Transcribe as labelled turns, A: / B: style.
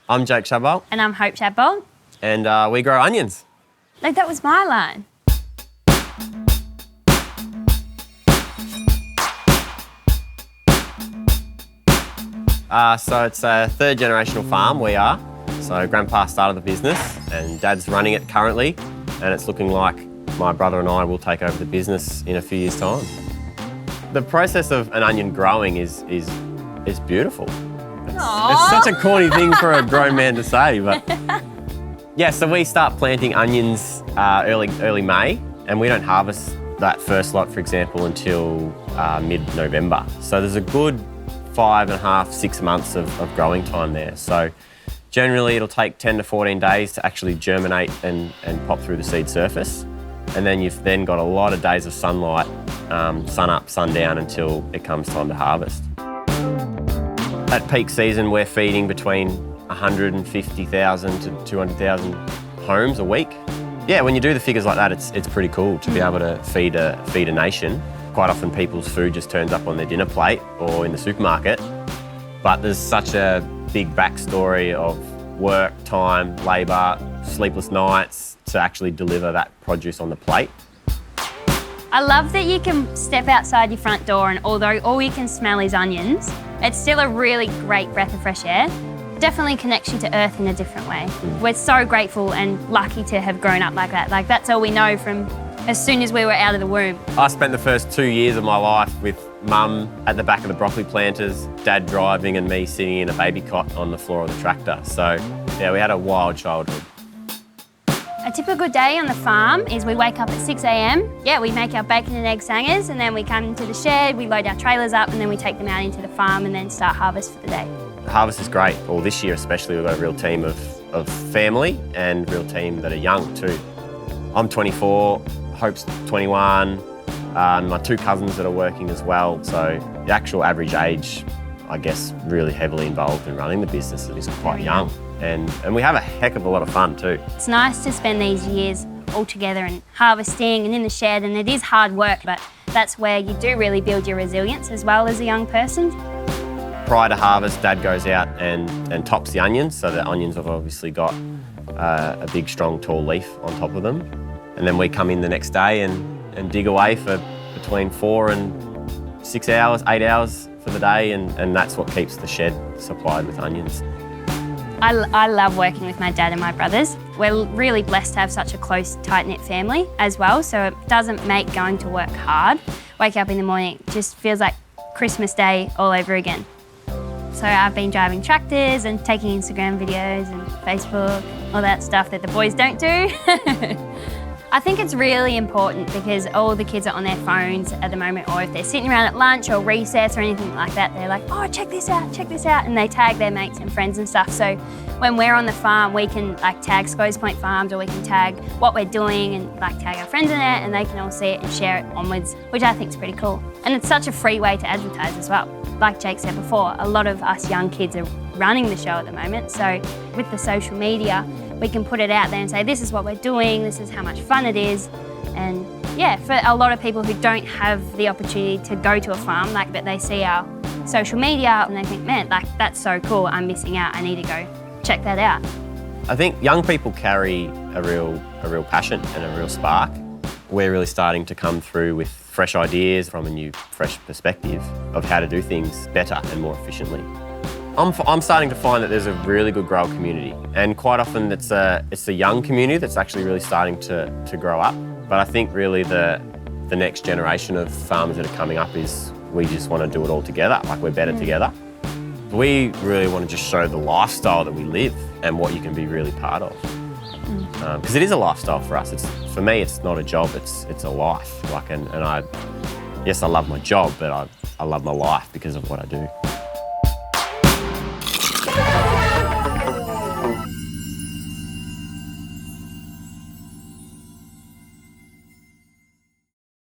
A: I'm Jake Shadbolt.
B: And I'm Hope Shadbolt.
A: And we grow onions.
B: Like, that was my line.
A: So it's a third generational farm, we are. So Grandpa started the business and Dad's running it currently, and it's looking like my brother and I will take over the business in a few years' time. The process of an onion growing is beautiful. It's such a corny thing for a grown man to say, but yeah, so we start planting onions early May, and we don't harvest that first lot, for example, until mid-November. So there's a good 5.5, 6 months of growing time there. So generally it'll take 10 to 14 days to actually germinate and pop through the seed surface. And then you've then got a lot of days of sunlight, sun up, sun down, until it comes time to harvest. At peak season, we're feeding between 150,000 to 200,000 homes a week. Yeah, when you do the figures like that, it's pretty cool to be able to feed a nation. Quite often people's food just turns up on their dinner plate or in the supermarket, but there's such a big backstory of work, time, labour, sleepless nights to actually deliver that produce on the plate.
B: I love that you can step outside your front door and although all you can smell is onions, it's still a really great breath of fresh air. Definitely connects you to earth in a different way. We're so grateful and lucky to have grown up like that. Like, that's all we know from as soon as we were out of the womb.
A: I spent the first 2 years of my life with Mum at the back of the broccoli planters, Dad driving and me sitting in a baby cot on the floor of the tractor. So yeah, we had a wild childhood.
B: A typical day on the farm is we wake up at 6 a.m. Yeah, we make our bacon and egg sangers, and then we come into the shed, we load our trailers up, and then we take them out into the farm and then start harvest for the day.
A: Harvest is great. Well, this year especially, we've got a real team of family and a real team that are young too. I'm 24, Hope's 21, my two cousins that are working as well. So the actual average age, I guess, really heavily involved in running the business is quite young. And we have a heck of a lot of fun too.
B: It's nice to spend these years all together and harvesting and in the shed, and it is hard work, but that's where you do really build your resilience as well as a young person.
A: Prior to harvest, Dad goes out and tops the onions, so the onions have obviously got a big, strong, tall leaf on top of them. And then we come in the next day and dig away for between 4 and 6 hours, 8 hours for the day, and that's what keeps the shed supplied with onions.
B: I love working with my dad and my brothers. We're really blessed to have such a close, tight-knit family as well, so it doesn't make going to work hard. Wake up in the morning, it just feels like Christmas Day all over again. So I've been driving tractors and taking Instagram videos and Facebook, all that stuff that the boys don't do. I think it's really important because all the kids are on their phones at the moment, or if they're sitting around at lunch or recess or anything like that, they're like, oh, check this out, and they tag their mates and friends and stuff. So when we're on the farm, we can like tag Scotts Point Farms, or we can tag what we're doing and like tag our friends in it, and they can all see it and share it onwards, which I think is pretty cool. And it's such a free way to advertise as well. Like Jake said before, a lot of us young kids are running the show at the moment, so with the social media, we can put it out there and say, this is what we're doing, this is how much fun it is. And yeah, for a lot of people who don't have the opportunity to go to a farm, like, but they see our social media and they think, man, like, that's so cool, I'm missing out, I need to go check that out.
A: I think young people carry a real passion and a real spark. We're really starting to come through with fresh ideas from a new, fresh perspective of how to do things better and more efficiently. I'm starting to find that there's a really good grower community, and quite often it's a young community that's actually really starting to grow up. But I think really the next generation of farmers that are coming up is we just want to do it all together, like we're better together. We really want to just show the lifestyle that we live and what you can be really part of. Because it is a lifestyle for us. For me, it's not a job, it's a life. Like, and I love my job, but I love my life because of what I do.